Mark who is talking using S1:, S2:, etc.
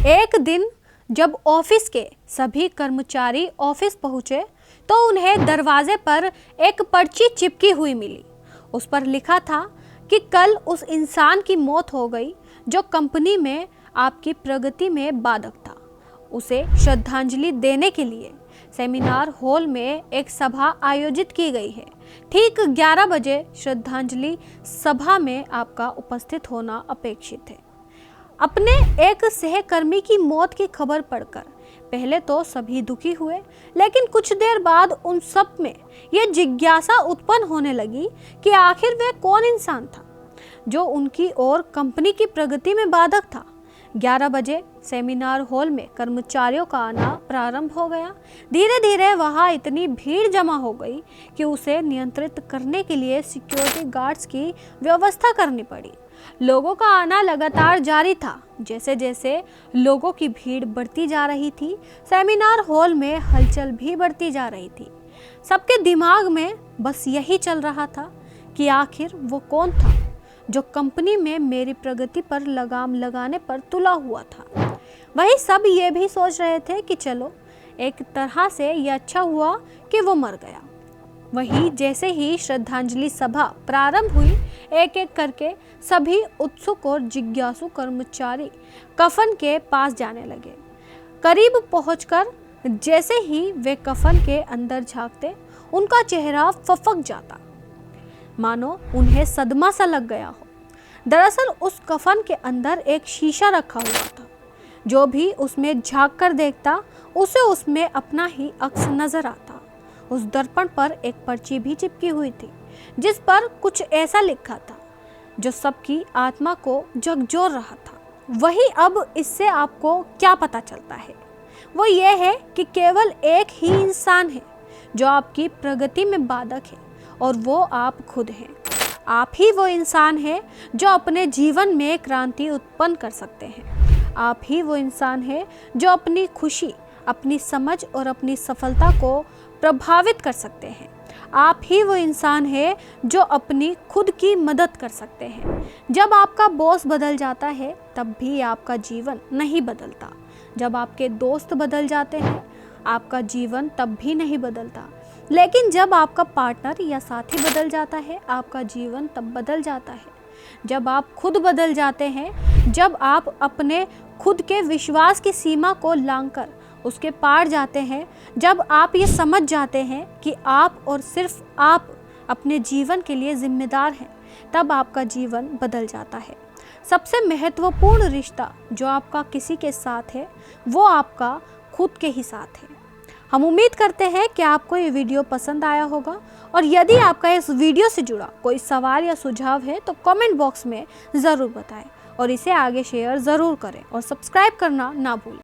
S1: एक दिन जब ऑफिस के सभी कर्मचारी ऑफिस पहुंचे तो उन्हें दरवाजे पर एक पर्ची चिपकी हुई मिली। उस पर लिखा था कि कल उस इंसान की मौत हो गई जो कंपनी में आपकी प्रगति में बाधक था। उसे श्रद्धांजलि देने के लिए सेमिनार हॉल में एक सभा आयोजित की गई है। ठीक 11 बजे श्रद्धांजलि सभा में आपका उपस्थित होना अपेक्षित है। अपने एक सहकर्मी की मौत की खबर पढ़कर पहले तो सभी दुखी हुए, लेकिन कुछ देर बाद उन सब में यह जिज्ञासा उत्पन्न होने लगी कि आखिर वह कौन इंसान था जो उनकी और कंपनी की प्रगति में बाधक था। 11 बजे सेमिनार हॉल में कर्मचारियों का आना प्रारंभ हो गया। धीरे धीरे वहां इतनी भीड़ जमा हो गई कि उसे नियंत्रित करने के लिए सिक्योरिटी गार्ड्स की व्यवस्था करनी पड़ी। लोगों का आना लगातार जारी था। जैसे जैसे लोगों की भीड़ बढ़ती जा रही थी, सेमिनार हॉल में हलचल भी बढ़ती जा रही थी। सबके दिमाग में बस यही चल रहा था कि आखिर वो कौन था जो कंपनी में मेरी प्रगति पर लगाम लगाने पर तुला हुआ था। वही सब ये भी सोच रहे थे कि चलो एक तरह से ये अच्छा हुआ कि वो मर गया। वही जैसे ही श्रद्धांजलि सभा प्रारंभ हुई, एक एक करके सभी उत्सुक और जिज्ञासु कर्मचारी कफन के पास जाने लगे। करीब पहुंचकर जैसे ही वे कफन के अंदर झांकते, उनका चेहरा फफक जाता, मानो उन्हें सदमा सा लग गया हो। दरअसल उस कफन के अंदर एक शीशा रखा हुआ था। जो भी उसमें झांक कर देखता, उसे उसमें अपना ही अक्स नजर आता। उस दर्पण पर एक पर्ची भी चिपकी हुई थी जिस पर कुछ ऐसा लिखा था जो सबकी आत्मा को झकझोर रहा था। वही अब इससे आपको क्या पता चलता है, वो ये है कि केवल एक ही इंसान है जो आपकी प्रगति में बाधक है, और वो आप खुद हैं। आप ही वो इंसान है जो अपने जीवन में क्रांति उत्पन्न कर सकते हैं। आप ही वो इंसान है जो अपनी खुशी, अपनी समझ और अपनी सफलता को प्रभावित कर सकते हैं। आप ही वो इंसान है जो अपनी खुद की मदद कर सकते हैं। जब आपका बॉस बदल जाता है तब भी आपका जीवन नहीं बदलता। जब आपके दोस्त बदल जाते हैं आपका जीवन तब भी नहीं बदलता। लेकिन जब आपका पार्टनर या साथी बदल जाता है आपका जीवन तब बदल जाता है। जब आप खुद बदल जाते हैं, जब आप अपने खुद के विश्वास की सीमा को लांघकर उसके पार जाते हैं, जब आप ये समझ जाते हैं कि आप और सिर्फ आप अपने जीवन के लिए जिम्मेदार हैं, तब आपका जीवन बदल जाता है। सबसे महत्वपूर्ण रिश्ता जो आपका किसी के साथ है वो आपका खुद के ही साथ है। हम उम्मीद करते हैं कि आपको ये वीडियो पसंद आया होगा, और यदि आपका इस वीडियो से जुड़ा कोई सवाल या सुझाव है तो कमेंट बॉक्स में ज़रूर बताएं, और इसे आगे शेयर ज़रूर करें और सब्सक्राइब करना ना भूलें।